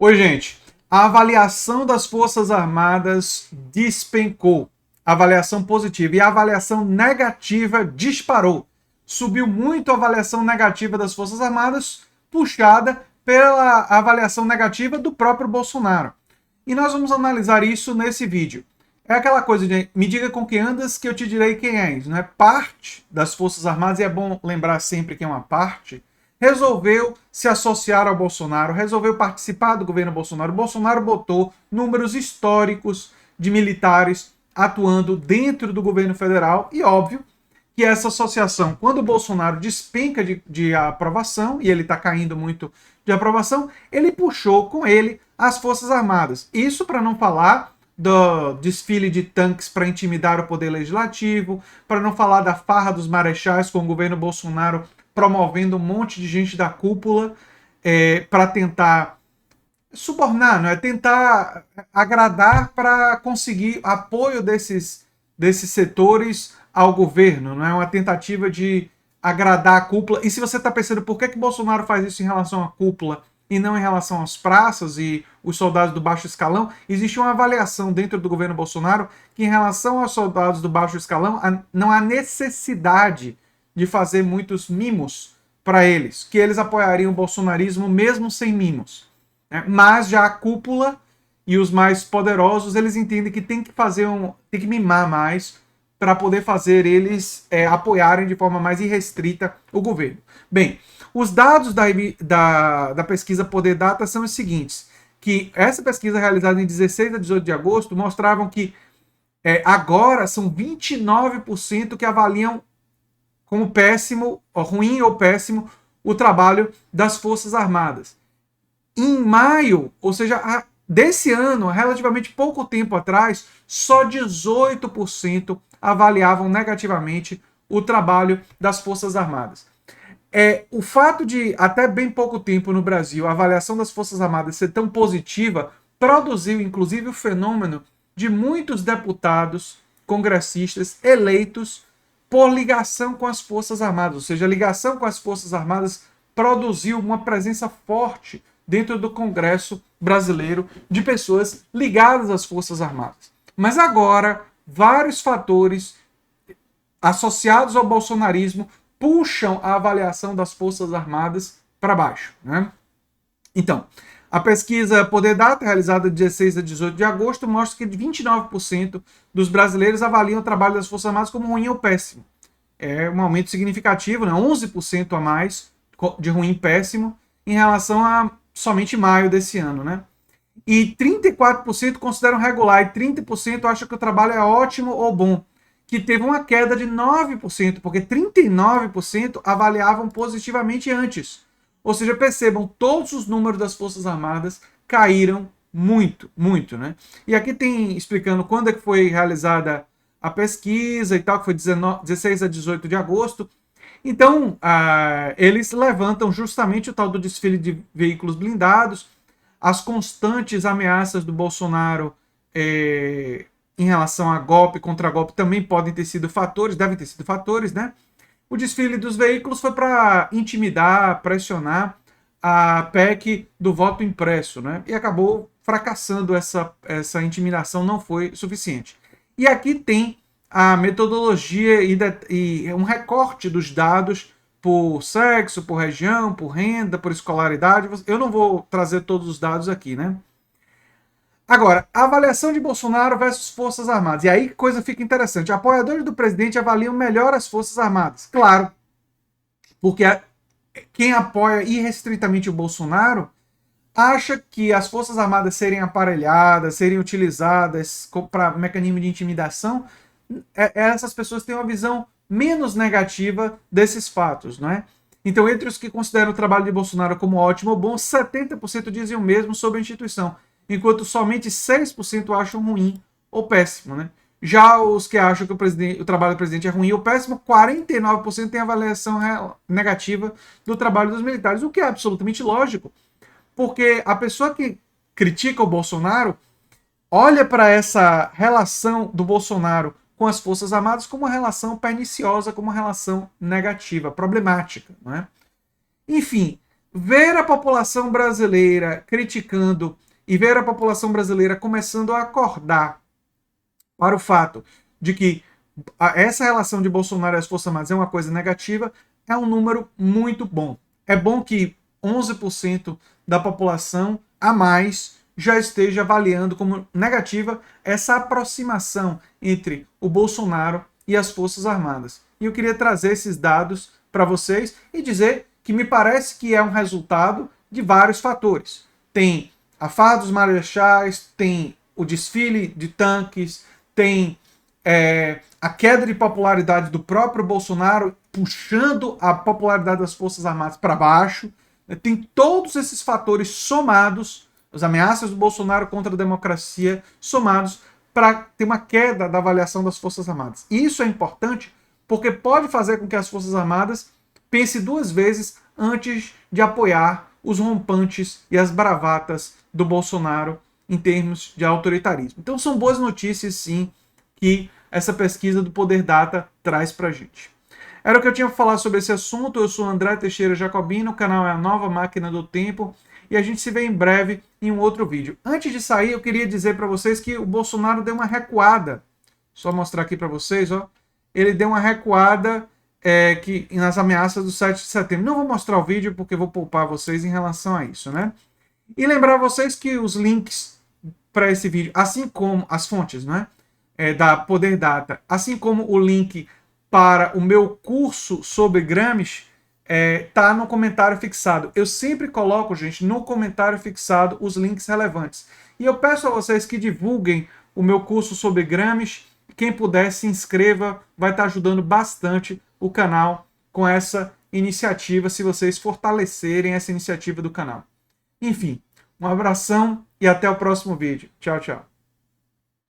Oi, gente. A avaliação das Forças Armadas despencou. Avaliação positiva. E a avaliação negativa disparou. Subiu muito a avaliação negativa das Forças Armadas, puxada pela avaliação negativa do próprio Bolsonaro. E nós vamos analisar isso nesse vídeo. É aquela coisa de me diga com quem andas que eu te direi quem és, não é? Parte das Forças Armadas, e é bom lembrar sempre que é uma parte, resolveu se associar ao Bolsonaro, resolveu participar do governo Bolsonaro. O Bolsonaro botou números históricos de militares atuando dentro do governo federal e, óbvio, que essa associação, quando o Bolsonaro despenca de aprovação, e ele está caindo muito de aprovação, ele puxou com ele as Forças Armadas. Isso para não falar do desfile de tanques para intimidar o poder legislativo, para não falar da farra dos marechais com o governo Bolsonaro promovendo um monte de gente da cúpula para tentar subornar, não é? Tentar agradar para conseguir apoio desses setores ao governo, não é? Uma tentativa de agradar a cúpula. E se você está pensando por que Bolsonaro faz isso em relação à cúpula e não em relação às praças e os soldados do baixo escalão, existe uma avaliação dentro do governo Bolsonaro que, em relação aos soldados do baixo escalão, não há necessidade de fazer muitos mimos para eles, que eles apoiariam o bolsonarismo mesmo sem mimos. Né? Mas já a cúpula e os mais poderosos, eles entendem que tem que tem que mimar mais para poder fazer eles apoiarem de forma mais irrestrita o governo. Bem, os dados da pesquisa Poder Data são os seguintes, que essa pesquisa realizada em 16 a 18 de agosto mostravam que agora são 29% que avaliam como péssimo, ruim ou péssimo, o trabalho das Forças Armadas. Em maio, ou seja, desse ano, relativamente pouco tempo atrás, só 18% avaliavam negativamente o trabalho das Forças Armadas. O fato de, até bem pouco tempo no Brasil, a avaliação das Forças Armadas ser tão positiva, produziu inclusive o fenômeno de muitos deputados, congressistas eleitos por ligação com as Forças Armadas, ou seja, a ligação com as Forças Armadas produziu uma presença forte dentro do Congresso brasileiro de pessoas ligadas às Forças Armadas. Mas agora, vários fatores associados ao bolsonarismo puxam a avaliação das Forças Armadas para baixo. Né? Então, a pesquisa Poder Data, realizada de 16 a 18 de agosto, mostra que 29% dos brasileiros avaliam o trabalho das Forças Armadas como ruim ou péssimo. É um aumento significativo, né? 11% a mais de ruim e péssimo em relação a somente maio desse ano. Né? E 34% consideram regular e 30% acham que o trabalho é ótimo ou bom, que teve uma queda de 9%, porque 39% avaliavam positivamente antes. Ou seja, percebam, todos os números das Forças Armadas caíram muito, muito, né? E aqui tem explicando quando é que foi realizada a pesquisa e tal, que foi 16 a 18 de agosto. Então, eles levantam justamente o tal do desfile de veículos blindados, as constantes ameaças do Bolsonaro em relação a golpe, contra golpe, também podem ter sido fatores, devem ter sido fatores, né? O desfile dos veículos foi para intimidar, pressionar a PEC do voto impresso, né? E acabou fracassando essa intimidação, não foi suficiente. E aqui tem a metodologia e um recorte dos dados por sexo, por região, por renda, por escolaridade. Eu não vou trazer todos os dados aqui, né? Agora, a avaliação de Bolsonaro versus Forças Armadas. E aí coisa fica interessante. Apoiadores do presidente avaliam melhor as Forças Armadas. Claro, porque quem apoia irrestritamente o Bolsonaro acha que as Forças Armadas serem aparelhadas, serem utilizadas para mecanismo de intimidação, essas pessoas têm uma visão menos negativa desses fatos, não é? Então, entre os que consideram o trabalho de Bolsonaro como ótimo ou bom, 70% dizem o mesmo sobre a instituição, enquanto somente 6% acham ruim ou péssimo. Né? Já os que acham que o trabalho do presidente é ruim ou péssimo, 49% têm avaliação negativa do trabalho dos militares, o que é absolutamente lógico, porque a pessoa que critica o Bolsonaro olha para essa relação do Bolsonaro com as Forças Armadas como uma relação perniciosa, como uma relação negativa, problemática. Não é? Enfim, ver a população brasileira criticando e ver a população brasileira começando a acordar para o fato de que essa relação de Bolsonaro e as Forças Armadas é uma coisa negativa, é um número muito bom. É bom que 11% da população a mais já esteja avaliando como negativa essa aproximação entre o Bolsonaro e as Forças Armadas. E eu queria trazer esses dados para vocês e dizer que me parece que é um resultado de vários fatores. Tem a farra dos marechais, tem o desfile de tanques, tem a queda de popularidade do próprio Bolsonaro, puxando a popularidade das Forças Armadas para baixo. Tem todos esses fatores somados, as ameaças do Bolsonaro contra a democracia, somados para ter uma queda da avaliação das Forças Armadas. E isso é importante porque pode fazer com que as Forças Armadas pensem duas vezes antes de apoiar os rompantes e as bravatas do Bolsonaro em termos de autoritarismo. Então são boas notícias, sim, que essa pesquisa do Poder Data traz para a gente. Era o que eu tinha para falar sobre esse assunto. Eu sou André Teixeira Jacobino, o canal é a Nova Máquina do Tempo e a gente se vê em breve em um outro vídeo. Antes de sair, eu queria dizer para vocês que o Bolsonaro deu uma recuada. Só mostrar aqui para vocês, ó. Ele deu uma recuada nas ameaças do 7 de setembro. Não vou mostrar o vídeo porque vou poupar vocês em relação a isso, né? E lembrar vocês que os links para esse vídeo, assim como as fontes, né? Da Poder Data, assim como o link para o meu curso sobre Gramsci, tá no comentário fixado. Eu sempre coloco, gente, no comentário fixado os links relevantes. E eu peço a vocês que divulguem o meu curso sobre Gramsci. Quem puder, se inscreva, vai estar ajudando bastante o canal com essa iniciativa, se vocês fortalecerem essa iniciativa do canal. Enfim, um abração e até o próximo vídeo. Tchau, tchau.